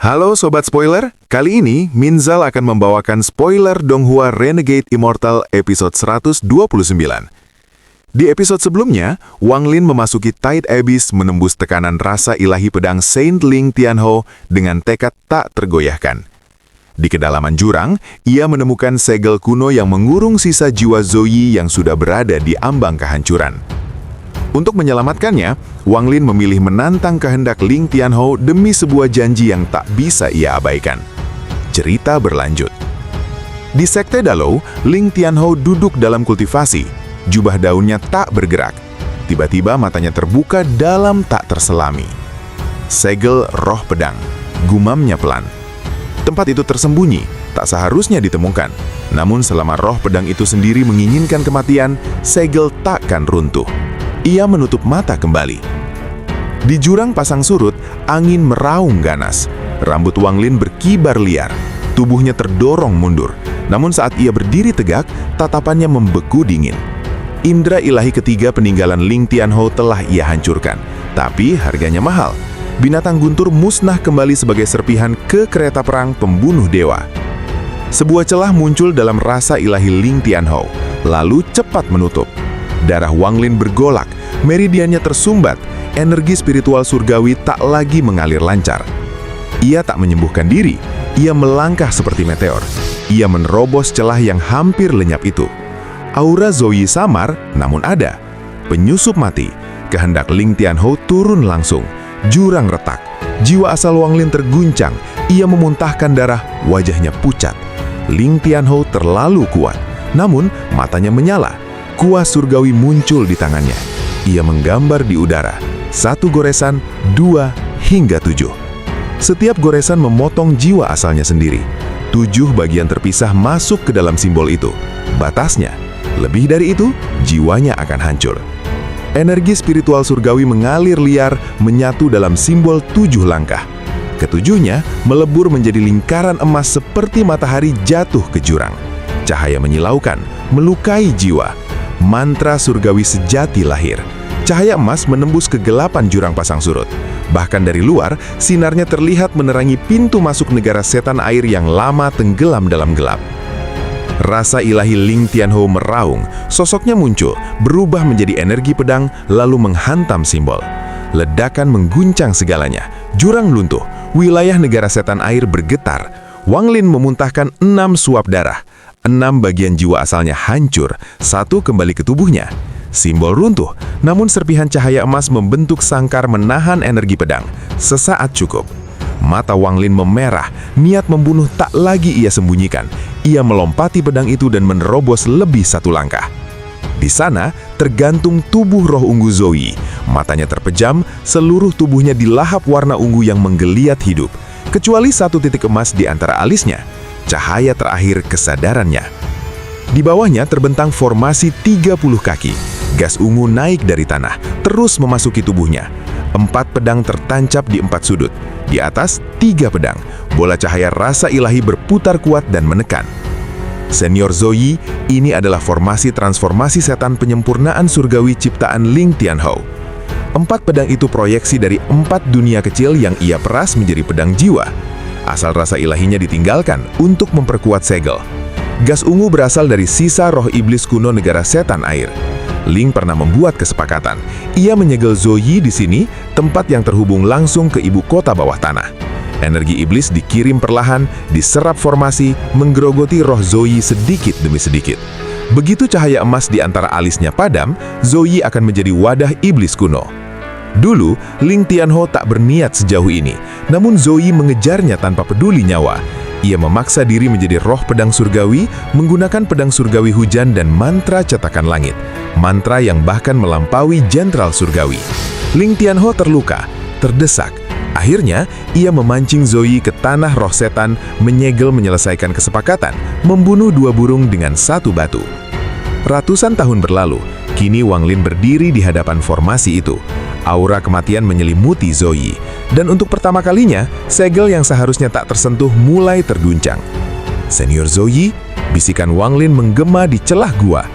Halo Sobat Spoiler, kali ini Minzal akan membawakan spoiler Donghua Renegade Immortal episode 129. Di episode sebelumnya, Wang Lin memasuki Tide Abyss menembus tekanan rasa ilahi pedang Saint Ling Tianhou dengan tekad tak tergoyahkan. Di kedalaman jurang, ia menemukan segel kuno yang mengurung sisa jiwa Zoyi yang sudah berada di ambang kehancuran. Untuk menyelamatkannya, Wang Lin memilih menantang kehendak Ling Tianhou demi sebuah janji yang tak bisa ia abaikan. Cerita berlanjut. Di Sekte Dalou, Ling Tianhou duduk dalam kultivasi. Jubah daunnya tak bergerak. Tiba-tiba matanya terbuka dalam tak terselami. Segel roh pedang, gumamnya pelan. Tempat itu tersembunyi, tak seharusnya ditemukan. Namun selama roh pedang itu sendiri menginginkan kematian, segel takkan runtuh. Ia menutup mata kembali. Di jurang pasang surut, angin meraung ganas. Rambut Wang Lin berkibar liar. Tubuhnya terdorong mundur. Namun saat ia berdiri tegak, tatapannya membeku dingin. Indra ilahi ketiga peninggalan Ling Tianhou telah ia hancurkan. Tapi harganya mahal. Binatang guntur musnah kembali sebagai serpihan ke kereta perang pembunuh dewa. Sebuah celah muncul dalam rasa ilahi Ling Tianhou, lalu cepat menutup. Darah Wang Lin bergolak, meridiannya tersumbat, energi spiritual surgawi tak lagi mengalir lancar. Ia tak menyembuhkan diri, ia melangkah seperti meteor. Ia menerobos celah yang hampir lenyap itu. Aura Zoyi samar, namun ada. Penyusup mati, kehendak Ling Tianhou turun langsung. Jurang retak, jiwa asal Wang Lin terguncang, ia memuntahkan darah, wajahnya pucat. Ling Tianhou terlalu kuat, namun matanya menyala. Kuah surgawi muncul di tangannya. Ia menggambar di udara. 1 goresan, 2 hingga 7. Setiap goresan memotong jiwa asalnya sendiri. 7 bagian terpisah masuk ke dalam simbol itu. Batasnya, lebih dari itu, jiwanya akan hancur. Energi spiritual surgawi mengalir liar, menyatu dalam simbol 7 langkah. Ketujuhnya melebur menjadi lingkaran emas seperti matahari jatuh ke jurang. Cahaya menyilaukan, melukai jiwa. Mantra surgawi sejati lahir. Cahaya emas menembus kegelapan jurang pasang surut. Bahkan dari luar, sinarnya terlihat menerangi pintu masuk negara setan air yang lama tenggelam dalam gelap. Rasa ilahi Ling Tianhou meraung, sosoknya muncul, berubah menjadi energi pedang, lalu menghantam simbol. Ledakan mengguncang segalanya. Jurang luntuh, wilayah negara setan air bergetar. Wang Lin memuntahkan 6 suap darah. 6 bagian jiwa asalnya hancur, 1 kembali ke tubuhnya. Simbol runtuh, namun serpihan cahaya emas membentuk sangkar menahan energi pedang. Sesaat cukup. Mata Wang Lin memerah, niat membunuh tak lagi ia sembunyikan. Ia melompati pedang itu dan menerobos lebih 1 langkah. Di sana, tergantung tubuh roh ungu Zoyi. Matanya terpejam, seluruh tubuhnya dilahap warna ungu yang menggeliat hidup. Kecuali 1 titik emas di antara alisnya. Cahaya terakhir kesadarannya. Di bawahnya terbentang formasi 30 kaki. Gas ungu naik dari tanah, terus memasuki tubuhnya. 4 pedang tertancap di 4 sudut. Di atas, 3 pedang. Bola cahaya rasa ilahi berputar kuat dan menekan. Senior Zoyi, ini adalah formasi transformasi setan penyempurnaan surgawi ciptaan Ling Tianhou. 4 pedang itu proyeksi dari 4 dunia kecil yang ia peras menjadi pedang jiwa. Asal rasa ilahinya ditinggalkan untuk memperkuat segel. Gas ungu berasal dari sisa roh iblis kuno negara setan air. Ling pernah membuat kesepakatan. Ia menyegel Zoyi di sini, tempat yang terhubung langsung ke ibu kota bawah tanah. Energi iblis dikirim perlahan, diserap formasi, menggerogoti roh Zoyi sedikit demi sedikit. Begitu cahaya emas di antara alisnya padam, Zoyi akan menjadi wadah iblis kuno. Dulu, Ling Tianhou tak berniat sejauh ini, namun Zoyi mengejarnya tanpa peduli nyawa. Ia memaksa diri menjadi roh pedang surgawi, menggunakan pedang surgawi hujan dan mantra cetakan langit. Mantra yang bahkan melampaui jenderal surgawi. Ling Tianhou terluka, terdesak. Akhirnya, ia memancing Zoyi ke tanah roh setan, menyegel menyelesaikan kesepakatan, membunuh 2 burung dengan 1 batu. Ratusan tahun berlalu, kini Wang Lin berdiri di hadapan formasi itu. Aura kematian menyelimuti Zoyi, dan untuk pertama kalinya, segel yang seharusnya tak tersentuh mulai terguncang. Senior Zoyi, bisikan Wang Lin menggema di celah gua.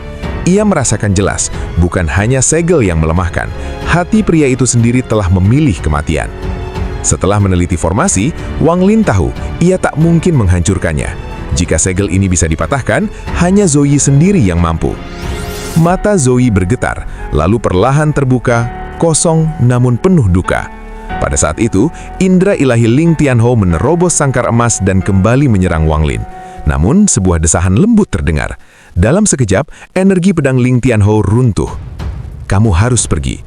Ia merasakan jelas, bukan hanya segel yang melemahkan, hati pria itu sendiri telah memilih kematian. Setelah meneliti formasi, Wang Lin tahu ia tak mungkin menghancurkannya. Jika segel ini bisa dipatahkan, hanya Zoe sendiri yang mampu. Mata Zoe bergetar, lalu perlahan terbuka, kosong namun penuh duka. Pada saat itu, indera ilahi Ling Tianhou menerobos sangkar emas dan kembali menyerang Wang Lin. Namun, sebuah desahan lembut terdengar. Dalam sekejap, energi pedang Ling Tianhou runtuh. "Kamu harus pergi."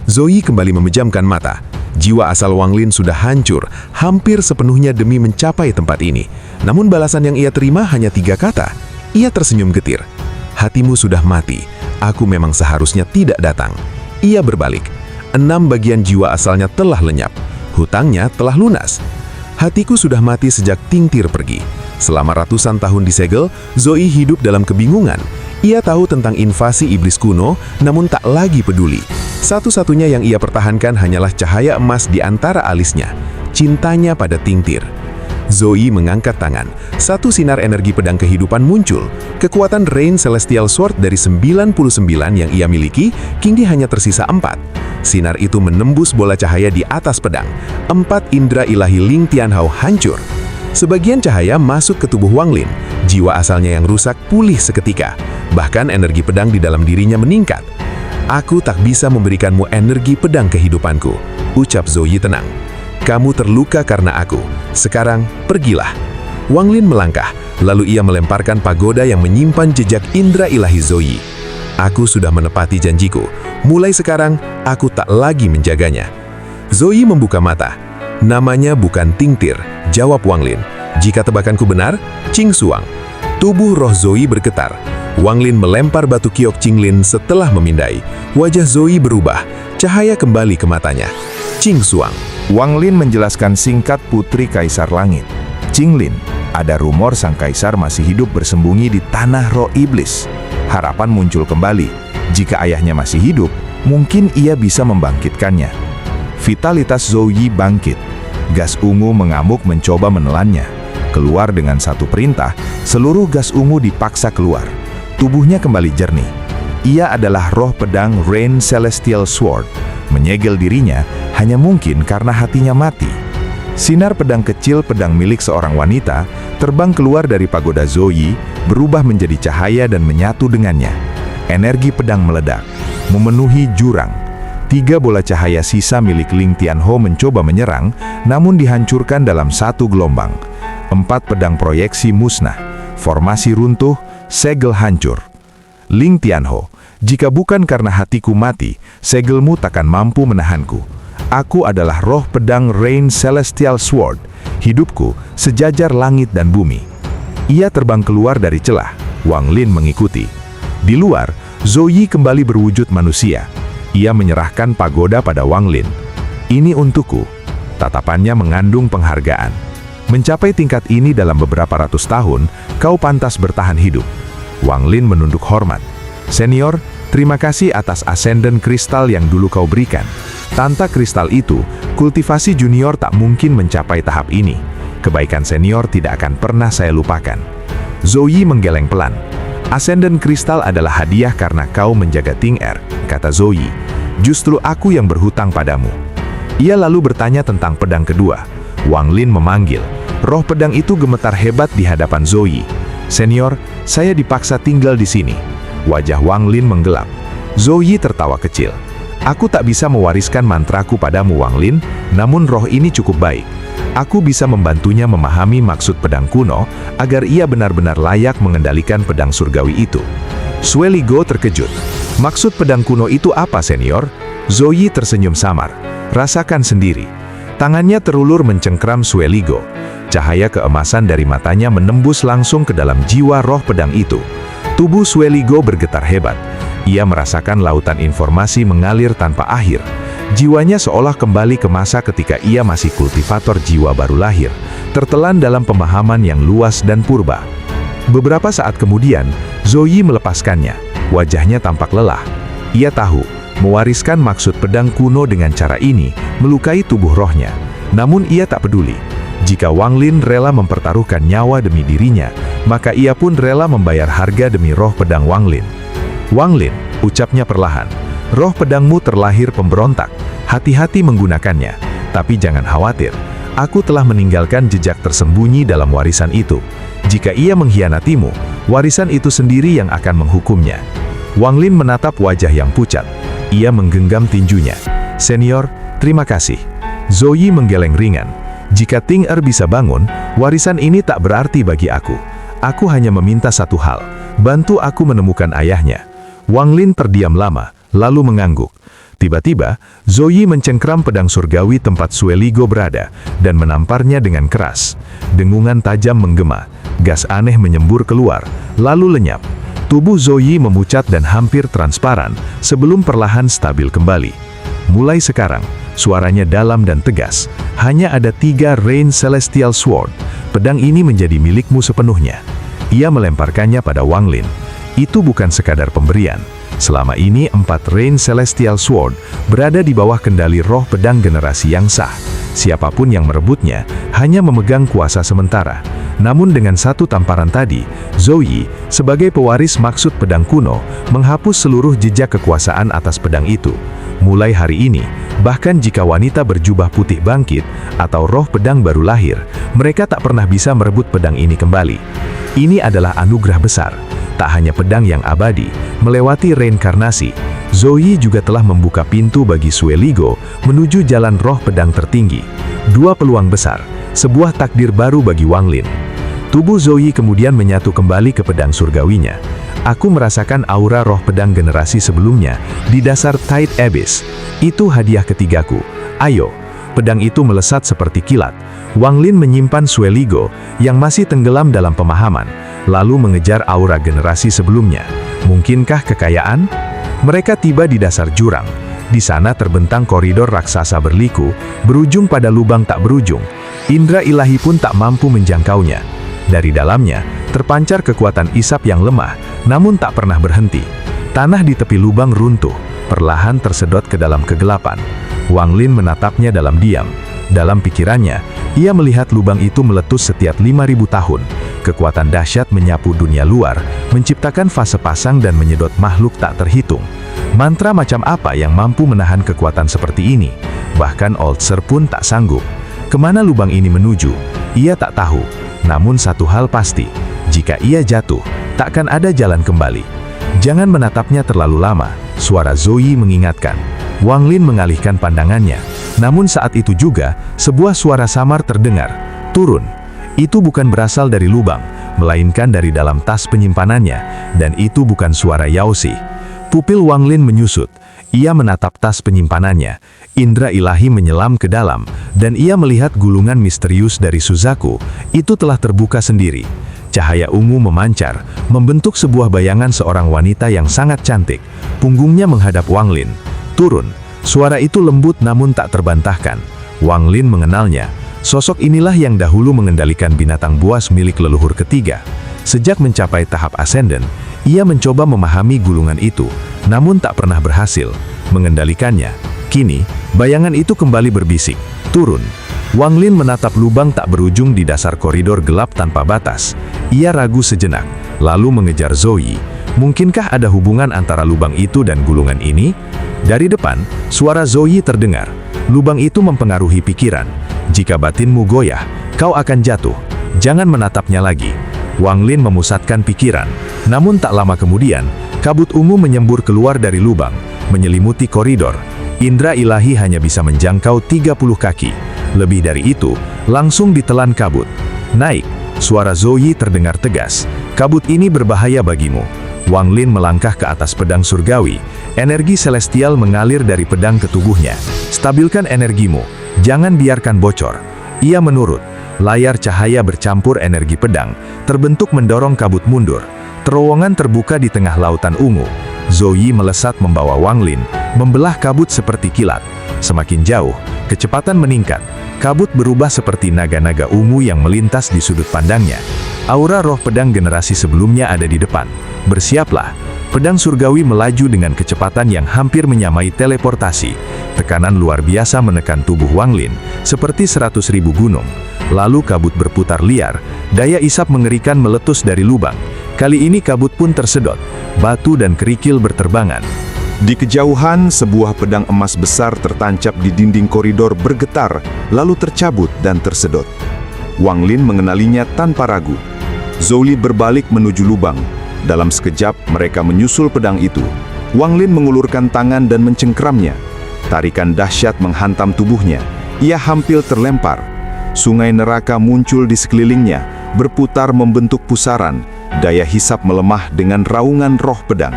Zoe kembali memejamkan mata. Jiwa asal Wang Lin sudah hancur, hampir sepenuhnya demi mencapai tempat ini. Namun balasan yang ia terima hanya 3 kata. Ia tersenyum getir. "Hatimu sudah mati. Aku memang seharusnya tidak datang." Ia berbalik. 6 bagian jiwa asalnya telah lenyap. Hutangnya telah lunas. "Hatiku sudah mati sejak Tingtir pergi." Selama ratusan tahun disegel, Zoe hidup dalam kebingungan. Ia tahu tentang invasi iblis kuno, namun tak lagi peduli. Satu-satunya yang ia pertahankan hanyalah cahaya emas di antara alisnya, cintanya pada Tingtir. Zoe mengangkat tangan. Satu sinar energi pedang kehidupan muncul. Kekuatan Rain Celestial Sword dari 99 yang ia miliki, kini hanya tersisa 4. Sinar itu menembus bola cahaya di atas pedang. 4 indera ilahi Ling Tianhou hancur. Sebagian cahaya masuk ke tubuh Wang Lin. Jiwa asalnya yang rusak pulih seketika. Bahkan energi pedang di dalam dirinya meningkat. "Aku tak bisa memberikanmu energi pedang kehidupanku," ucap Zoe tenang. "Kamu terluka karena aku. Sekarang, pergilah." Wang Lin melangkah, lalu ia melemparkan pagoda yang menyimpan jejak indera ilahi Zoe. "Aku sudah menepati janjiku. Mulai sekarang, aku tak lagi menjaganya." Zoe membuka mata. "Namanya bukan Tingtir," jawab Wang Lin. "Jika tebakanku benar, Qing Suang." Tubuh roh Zoe bergetar. Wang Lin melempar batu kiok Qinglin setelah memindai. Wajah Zoe berubah, cahaya kembali ke matanya. "Qing Suang." Wang Lin menjelaskan singkat Putri Kaisar Langit. "Qinglin, ada rumor sang kaisar masih hidup bersembunyi di tanah roh iblis. Harapan muncul kembali. Jika ayahnya masih hidup, mungkin ia bisa membangkitkannya." Vitalitas Zoe bangkit. Gas ungu mengamuk mencoba menelannya. Keluar dengan satu perintah, seluruh gas ungu dipaksa keluar. Tubuhnya kembali jernih. Ia adalah roh pedang Rain Celestial Sword. Menyegel dirinya hanya mungkin karena hatinya mati. Sinar pedang kecil, pedang milik seorang wanita, terbang keluar dari pagoda Zoe, berubah menjadi cahaya dan menyatu dengannya. Energi pedang meledak, memenuhi jurang. 3 bola cahaya sisa milik Ling Tianhou mencoba menyerang, namun dihancurkan dalam satu gelombang. 4 pedang proyeksi musnah, formasi runtuh, segel hancur. "Ling Tianhou, jika bukan karena hatiku mati, segelmu takkan mampu menahanku. Aku adalah roh pedang Rain Celestial Sword. Hidupku sejajar langit dan bumi." Ia terbang keluar dari celah. Wang Lin mengikuti. Di luar, Zoe kembali berwujud manusia. Ia menyerahkan pagoda pada Wang Lin. "Ini untukku." Tatapannya mengandung penghargaan. "Mencapai tingkat ini dalam beberapa ratus tahun, kau pantas bertahan hidup." Wang Lin menunduk hormat. "Senior, terima kasih atas ascendant kristal yang dulu kau berikan. Tanpa kristal itu, kultivasi junior tak mungkin mencapai tahap ini. Kebaikan senior tidak akan pernah saya lupakan." Zoe menggeleng pelan. "Ascendant kristal adalah hadiah karena kau menjaga Ting Er," kata Zoe. "Justru aku yang berhutang padamu." Ia lalu bertanya tentang pedang kedua. Wang Lin memanggil. Roh pedang itu gemetar hebat di hadapan Zoe. "Senior, saya dipaksa tinggal di sini." Wajah Wang Lin menggelap. Zoe tertawa kecil. "Aku tak bisa mewariskan mantraku padamu, Wang Lin, namun roh ini cukup baik. Aku bisa membantunya memahami maksud pedang kuno agar ia benar-benar layak mengendalikan pedang surgawi itu." Sue Ligo terkejut. "Maksud pedang kuno itu apa, senior?" Zoe tersenyum samar. "Rasakan sendiri." Tangannya terulur mencengkram Sue Ligo. Cahaya keemasan dari matanya menembus langsung ke dalam jiwa roh pedang itu. Tubuh Sue Ligo bergetar hebat. Ia merasakan lautan informasi mengalir tanpa akhir. Jiwanya seolah kembali ke masa ketika ia masih kultivator jiwa baru lahir, tertelan dalam pemahaman yang luas dan purba. Beberapa saat kemudian, Zoe melepaskannya. Wajahnya tampak lelah. Ia tahu, mewariskan maksud pedang kuno dengan cara ini melukai tubuh rohnya. Namun ia tak peduli. Jika Wang Lin rela mempertaruhkan nyawa demi dirinya, maka ia pun rela membayar harga demi roh pedang Wang Lin. "Wang Lin," ucapnya perlahan, "roh pedangmu terlahir pemberontak. Hati-hati menggunakannya. Tapi jangan khawatir, aku telah meninggalkan jejak tersembunyi dalam warisan itu. Jika ia mengkhianatimu, warisan itu sendiri yang akan menghukumnya. Wang Lin menatap wajah yang pucat. Ia menggenggam tinjunya. Senior, terima kasih. Zoe menggeleng ringan. Jika Ting Er bisa bangun, warisan ini tak berarti bagi aku. Aku hanya meminta satu hal, bantu aku menemukan ayahnya. Wang Lin terdiam lama, lalu mengangguk. Tiba-tiba, Zoe mencengkram pedang surgawi tempat Sueligo berada, dan menamparnya dengan keras. Dengungan tajam menggema, gas aneh menyembur keluar, lalu lenyap. Tubuh Zoe memucat dan hampir transparan, sebelum perlahan stabil kembali. Mulai sekarang, suaranya dalam dan tegas. Hanya ada 3 Rain Celestial Sword. Pedang ini menjadi milikmu sepenuhnya. Ia melemparkannya pada Wang Lin. Itu bukan sekadar pemberian. Selama ini 4 Rain Celestial Sword berada di bawah kendali roh pedang generasi yang sah. Siapapun yang merebutnya hanya memegang kuasa sementara. Namun dengan satu tamparan tadi, Zoe, sebagai pewaris maksud pedang kuno, menghapus seluruh jejak kekuasaan atas pedang itu. Mulai hari ini, bahkan jika wanita berjubah putih bangkit atau roh pedang baru lahir, mereka tak pernah bisa merebut pedang ini kembali. Ini adalah anugerah besar. Tak hanya pedang yang abadi, melewati reinkarnasi, Zoe juga telah membuka pintu bagi Sueligo menuju jalan roh pedang tertinggi. 2 peluang besar, sebuah takdir baru bagi Wang Lin. Tubuh Zoe kemudian menyatu kembali ke pedang surgawinya. Aku merasakan aura roh pedang generasi sebelumnya di dasar Tide Abyss. Itu hadiah ketigaku. Ayo. Pedang itu melesat seperti kilat. Wang Lin menyimpan Sueligo yang masih tenggelam dalam pemahaman, lalu mengejar aura generasi sebelumnya. Mungkinkah kekayaan? Mereka tiba di dasar jurang. Di sana terbentang koridor raksasa berliku, berujung pada lubang tak berujung. Indra ilahi pun tak mampu menjangkaunya. Dari dalamnya, terpancar kekuatan isap yang lemah, namun tak pernah berhenti. Tanah di tepi lubang runtuh, perlahan tersedot ke dalam kegelapan. Wang Lin menatapnya dalam diam. Dalam pikirannya, ia melihat lubang itu meletus setiap 5.000 tahun. Kekuatan dahsyat menyapu dunia luar, menciptakan fase pasang dan menyedot makhluk tak terhitung. Mantra macam apa yang mampu menahan kekuatan seperti ini? Bahkan Old Sir pun tak sanggup. Kemana lubang ini menuju? Ia tak tahu. Namun satu hal pasti, jika ia jatuh, takkan ada jalan kembali. Jangan menatapnya terlalu lama, suara Zoe mengingatkan. Wang Lin mengalihkan pandangannya. Namun saat itu juga, sebuah suara samar terdengar. Turun. Itu bukan berasal dari lubang, melainkan dari dalam tas penyimpanannya, dan itu bukan suara Yaoshi. Pupil Wang Lin menyusut. Ia menatap tas penyimpanannya. Indra ilahi menyelam ke dalam, dan ia melihat gulungan misterius dari Suzaku. Itu telah terbuka sendiri. Cahaya ungu memancar, membentuk sebuah bayangan seorang wanita yang sangat cantik. Punggungnya menghadap Wang Lin. Turun. Suara itu lembut namun tak terbantahkan. Wang Lin mengenalnya. Sosok inilah yang dahulu mengendalikan binatang buas milik leluhur ketiga. Sejak mencapai tahap ascendant, ia mencoba memahami gulungan itu, namun tak pernah berhasil mengendalikannya. Kini, bayangan itu kembali berbisik. Turun. Wang Lin menatap lubang tak berujung di dasar koridor gelap tanpa batas. Ia ragu sejenak, lalu mengejar Zoe. Mungkinkah ada hubungan antara lubang itu dan gulungan ini? Dari depan, suara Zoe terdengar. Lubang itu mempengaruhi pikiran. Jika batinmu goyah, kau akan jatuh. Jangan menatapnya lagi. Wang Lin memusatkan pikiran. Namun tak lama kemudian, kabut ungu menyembur keluar dari lubang, menyelimuti koridor. Indra ilahi hanya bisa menjangkau 30 kaki. Lebih dari itu, langsung ditelan kabut. Naik. Suara Zoe terdengar tegas. Kabut ini berbahaya bagimu. Wang Lin melangkah ke atas pedang surgawi. Energi celestial mengalir dari pedang ke tubuhnya. Stabilkan energimu. Jangan biarkan bocor. Ia menurut. Layar cahaya bercampur energi pedang, terbentuk mendorong kabut mundur. Terowongan terbuka di tengah lautan ungu. Zoe melesat membawa Wang Lin, membelah kabut seperti kilat. Semakin jauh, kecepatan meningkat. Kabut berubah seperti naga-naga ungu yang melintas di sudut pandangnya. Aura roh pedang generasi sebelumnya ada di depan. Bersiaplah. Pedang surgawi melaju dengan kecepatan yang hampir menyamai teleportasi. Tekanan luar biasa menekan tubuh Wang Lin, seperti 100.000 gunung. Lalu kabut berputar liar, daya isap mengerikan meletus dari lubang. Kali ini kabut pun tersedot, batu dan kerikil berterbangan. Di kejauhan, sebuah pedang emas besar tertancap di dinding koridor bergetar, lalu tercabut dan tersedot. Wang Lin mengenalinya tanpa ragu. Zhou Li berbalik menuju lubang. Dalam sekejap, mereka menyusul pedang itu. Wang Lin mengulurkan tangan dan mencengkramnya. Tarikan dahsyat menghantam tubuhnya. Ia hampir terlempar. Sungai neraka muncul di sekelilingnya, berputar membentuk pusaran. Daya hisap melemah dengan raungan roh pedang.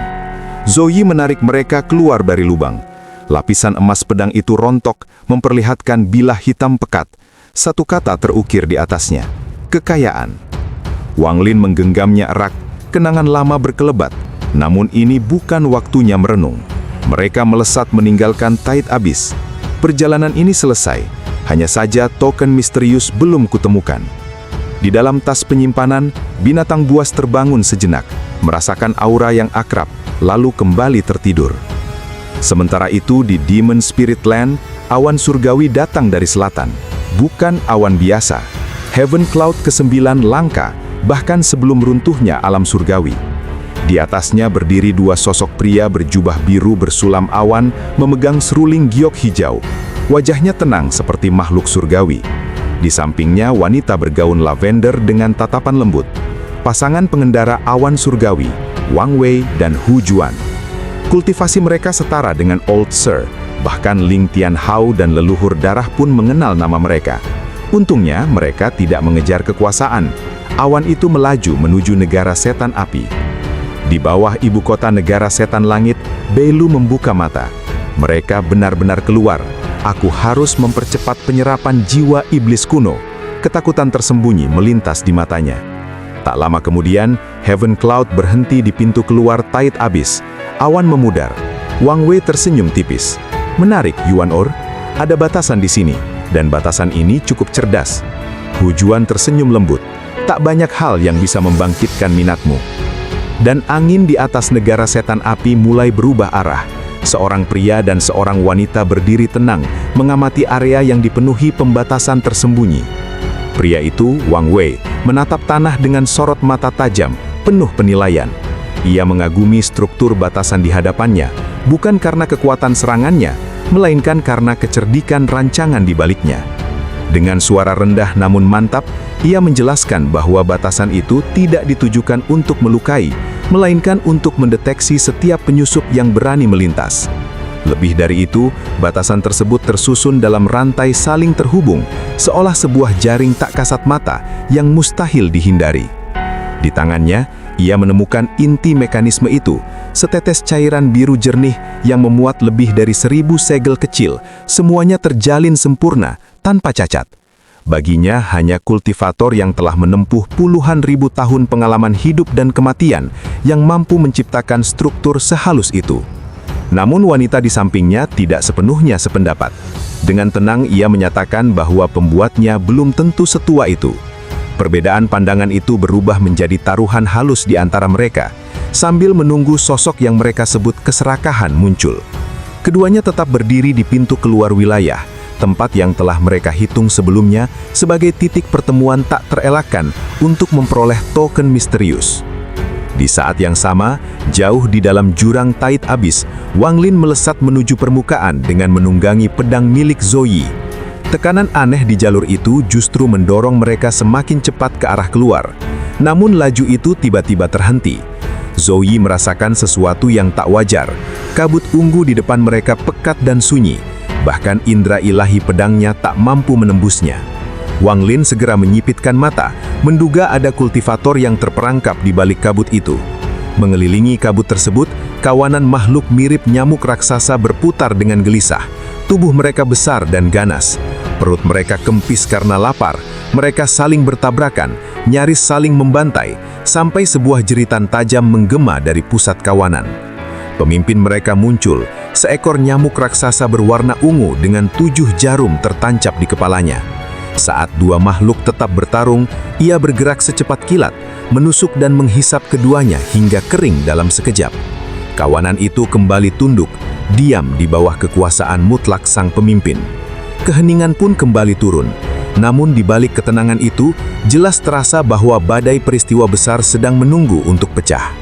Zhou Yi menarik mereka keluar dari lubang. Lapisan emas pedang itu rontok, memperlihatkan bilah hitam pekat. Satu kata terukir di atasnya, kekayaan. Wang Lin menggenggamnya erat, kenangan lama berkelebat. Namun ini bukan waktunya merenung. Mereka melesat meninggalkan Tide Abyss. Perjalanan ini selesai, hanya saja token misterius belum kutemukan. Di dalam tas penyimpanan, binatang buas terbangun sejenak, merasakan aura yang akrab, lalu kembali tertidur. Sementara itu di Demon Spirit Land, awan surgawi datang dari selatan. Bukan awan biasa. Heaven Cloud ke-9 langka, bahkan sebelum runtuhnya alam surgawi. Di atasnya berdiri dua sosok pria berjubah biru bersulam awan, memegang seruling giok hijau. Wajahnya tenang seperti makhluk surgawi. Di sampingnya wanita bergaun lavender dengan tatapan lembut. Pasangan pengendara awan surgawi, Wang Wei dan Hu Juan. Kultivasi mereka setara dengan Old Sir, bahkan Ling Tianhao dan leluhur darah pun mengenal nama mereka. Untungnya mereka tidak mengejar kekuasaan. Awan itu melaju menuju negara setan api. Di bawah ibu kota negara setan langit, Beilu membuka mata. Mereka benar-benar keluar. Aku harus mempercepat penyerapan jiwa iblis kuno. Ketakutan tersembunyi melintas di matanya. Tak lama kemudian, Heaven Cloud berhenti di pintu keluar Tide Abyss. Awan memudar. Wang Wei tersenyum tipis. Menarik, Yuan Or. Ada batasan di sini, dan batasan ini cukup cerdas. Hu Juan tersenyum lembut. Tak banyak hal yang bisa membangkitkan minatmu. Dan angin di atas negara setan api mulai berubah arah. Seorang pria dan seorang wanita berdiri tenang, mengamati area yang dipenuhi pembatasan tersembunyi. Pria itu, Wang Wei, menatap tanah dengan sorot mata tajam, penuh penilaian. Ia mengagumi struktur batasan di hadapannya, bukan karena kekuatan serangannya, melainkan karena kecerdikan rancangan di baliknya. Dengan suara rendah namun mantap, ia menjelaskan bahwa batasan itu tidak ditujukan untuk melukai, melainkan untuk mendeteksi setiap penyusup yang berani melintas. Lebih dari itu, batasan tersebut tersusun dalam rantai saling terhubung, seolah sebuah jaring tak kasat mata yang mustahil dihindari. Di tangannya, ia menemukan inti mekanisme itu, setetes cairan biru jernih yang memuat lebih dari 1000 segel kecil, semuanya terjalin sempurna, tanpa cacat. Baginya hanya kultivator yang telah menempuh puluhan ribu tahun pengalaman hidup dan kematian yang mampu menciptakan struktur sehalus itu. Namun wanita di sampingnya tidak sepenuhnya sependapat. Dengan tenang ia menyatakan bahwa pembuatnya belum tentu setua itu. Perbedaan pandangan itu berubah menjadi taruhan halus di antara mereka, sambil menunggu sosok yang mereka sebut keserakahan muncul. Keduanya tetap berdiri di pintu keluar wilayah, tempat yang telah mereka hitung sebelumnya sebagai titik pertemuan tak terelakkan untuk memperoleh token misterius. Di saat yang sama, jauh di dalam jurang Tide Abyss, Wang Lin melesat menuju permukaan dengan menunggangi pedang milik Zhou Yi. Tekanan aneh di jalur itu justru mendorong mereka semakin cepat ke arah keluar. Namun laju itu tiba-tiba terhenti. Zhou Yi merasakan sesuatu yang tak wajar. Kabut ungu di depan mereka pekat dan sunyi. Bahkan indera ilahi pedangnya tak mampu menembusnya. Wang Lin segera menyipitkan mata, menduga ada kultivator yang terperangkap di balik kabut itu. Mengelilingi kabut tersebut, kawanan makhluk mirip nyamuk raksasa berputar dengan gelisah. Tubuh mereka besar dan ganas. Perut mereka kempis karena lapar. Mereka saling bertabrakan, nyaris saling membantai, sampai sebuah jeritan tajam menggema dari pusat kawanan. Pemimpin mereka muncul, seekor nyamuk raksasa berwarna ungu dengan 7 jarum tertancap di kepalanya. Saat dua makhluk tetap bertarung, ia bergerak secepat kilat, menusuk dan menghisap keduanya hingga kering dalam sekejap. Kawanan itu kembali tunduk, diam di bawah kekuasaan mutlak sang pemimpin. Keheningan pun kembali turun. Namun di balik ketenangan itu, jelas terasa bahwa badai peristiwa besar sedang menunggu untuk pecah.